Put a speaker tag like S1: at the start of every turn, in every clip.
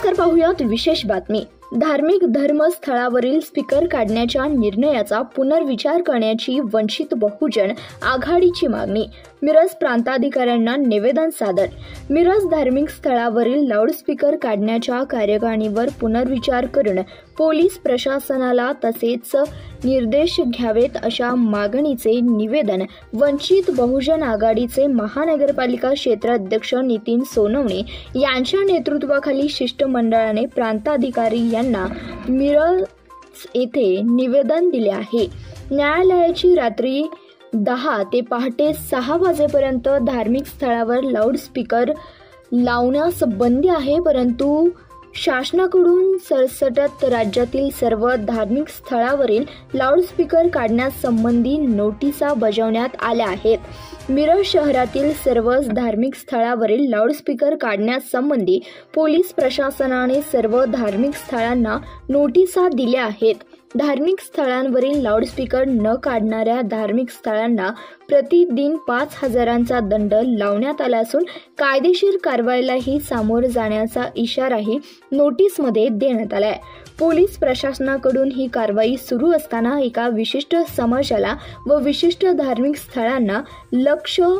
S1: नमस्कार, पाहूयात विशेष बातमी। धार्मिक धर्मस्थळावरील स्पीकर काढण्याच्या निर्णयाचा पुनर्विचार करण्याची वंचित बहुजन आघाडीची मागणी। मिरज प्रांताधिकाऱ्यांना निवेदन सादर। मिरज धार्मिक स्थळावरील लाऊडस्पीकर काढण्याच्या कार्यकारिणीवर पुनर्विचार करून पोलीस प्रशासनाला तसेच निर्देश घ्यावेत अशा मागणीचे निवेदन वंचित बहुजन आघाडीचे महानगरपालिका क्षेत्र अध्यक्ष नितीन सोनवणे यांच्या नेतृत्वाखाली शिष्टमंडळाने प्रांताधिकारी यांना मिरज येथे निवेदन दिले आहे। न्यायालयाची रात्री 10 ते पहाटे 6 वाजेपर्यंत धार्मिक स्थळावर लाऊडस्पीकर लावण्यास बंदी आहे, परंतु शासनाकडून सरसकट राज्यातील सर्व धार्मिक स्थळावरील लाऊडस्पीकर काढण्यासंबंधी नोटिसा बजावण्यात आल्या आहेत। मिरज शहरातील सर्वच धार्मिक स्थळावरील लाऊडस्पीकर काढण्यासंबंधी पोलीस प्रशासनाने सर्व धार्मिक स्थळांना नोटिसा दिल्या आहेत। धार्मिक स्थळांवरील लाऊडस्पीकर न काढणाऱ्या धार्मिक स्थळांना प्रतिदिन 5,000चा दंड लावण्यात आला असून कायदेशीर कारवाईलाही सामोरं जाण्याचा इशाराही नोटीसमध्ये देण्यात आलाय। पोलीस प्रशासनाकडून ही कारवाई सुरू असताना एका विशिष्ट समाजाला व विशिष्ट धार्मिक स्थळांना लक्ष्य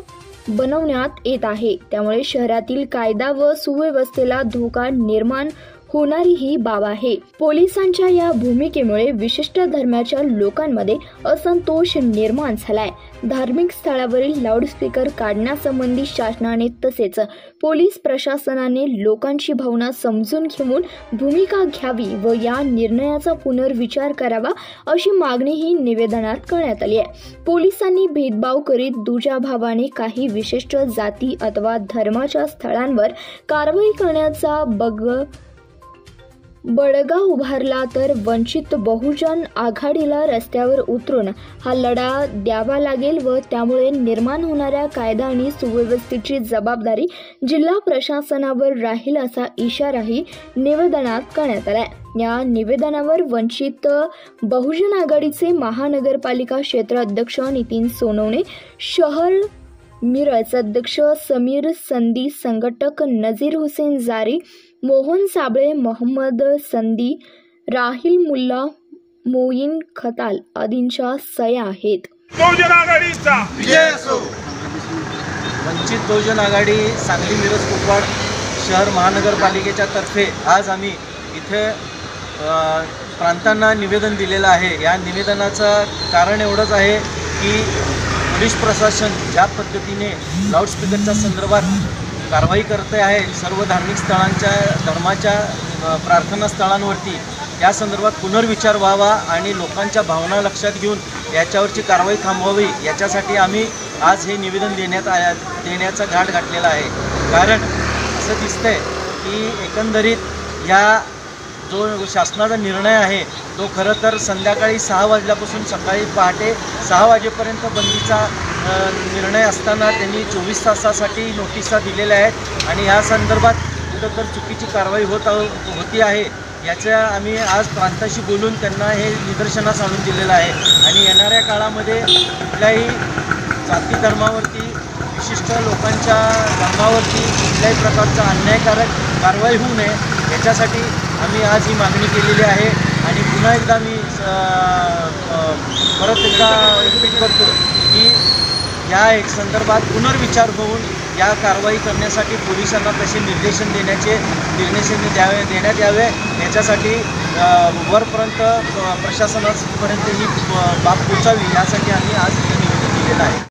S1: बनवण्यात येत आहे। त्यामुळे शहरातील कायदा व सुव्यवस्थेला धोका निर्माण होणारी ही बाब आहे। पोलिसांच्या या भूमिकेमुळे विशिष्ट धर्माच्या लोकांमध्ये असंतोष निर्माण झालाय। धार्मिक स्थळावरील लाऊडस्पीकर काढण्यासंबंधी शासनाने तसेच पोलीस प्रशासनाने लोकांची भावना समजून घेऊन भूमिका घ्यावी व या निर्णयाचा पुनर्विचार करावा अशी मागणीही निवेदनात करण्यात आली आहे। पोलिसांनी भेदभाव करीत दुजाभावाने काही विशिष्ट जाती अथवा धर्माच्या स्थळांवर कारवाई करण्याचा बडगा उभारला तर वंचित बहुजन आघाडीला रस्त्यावर उतरून हा लढा द्यावा लागेल व त्यामुळे निर्माण होणाऱ्या कायदा आणि सुव्यवस्थेची जबाबदारी जिल्हा प्रशासनावर राहील असा इशाराही निवेदनात करण्यात आलाय। या निवेदनावर वंचित बहुजन आघाडीचे महानगरपालिका क्षेत्र अध्यक्ष नितीन सोनवणे, शहर मिरज अध्यक्ष समीर संदी, संघटक नजीर हुसेन जारी, मोहन साबळे, मोहम्मद संदी, राहिल मुल्ला, मोईन खताल आदींच्या सह्या आहेत।
S2: बहुजन आघाडीचा विजय असो।
S3: वंचित बहुजन आघाडी सांगली मिरज कुपवाड शहर महानगरपालिकेच्या तर्फे आज आम्ही इथे प्रांतांना निवेदन दिलेलं आहे। या निवेदनाचं कारण एवढंच आहे की पोलीस प्रशासन ज्या पद्धतीने लाऊडस्पीकरच्या संदर्भात कारवाई करते आहे सर्व धार्मिक स्थळांच्या धर्माच्या प्रार्थना स्थळांवरती, या संदर्भात पुनर्विचार व्हावा आणि लोकांच्या भावना लक्षात घेऊन याच्यावरची कारवाई थांबवावी, याच्यासाठी आम्ही आज हे निवेदन देण्याचा घाट घातलेला आहे। कारण असं दिसतंय की एकंदरीत या जो शासनाचा निर्णय आहे तो खरं तर संध्याकाळी 6 वाजल्यापासून सकाळी पहाटे 6 वाजेपर्यंत बंदीचा निर्णय असताना त्यांनी 24 तासासाठी नोटिसा दिलेल्या आहेत आणि या संदर्भात कुठं तर चुकीची कारवाई होती आहे। याच्या आम्ही आज प्रांताशी बोलून त्यांना हे निदर्शनास आणून दिलेलं आहे आणि येणाऱ्या काळामध्ये कुठल्याही जाती धर्मावरती विशिष्ट लोकांच्या धर्मावरती कुठल्याही प्रकारचा अन्यायकारक कारवाई होऊ नये याच्यासाठी आम्ही आज ही मागणी केलेली आहे। आणि पुन्हा एकदा मी परत एकदा रिपीट करतो की या एक संदर्भात पुनर्विचार होऊन या कारवाई करण्यासाठी पोलिसांना कसे निर्देश देण्यात यावे याच्यासाठी वरपर्यंत प्रशासनापर्यंत ही बाब पोचावी यासाठी आम्ही आज निवेदन दिलेलं आहे।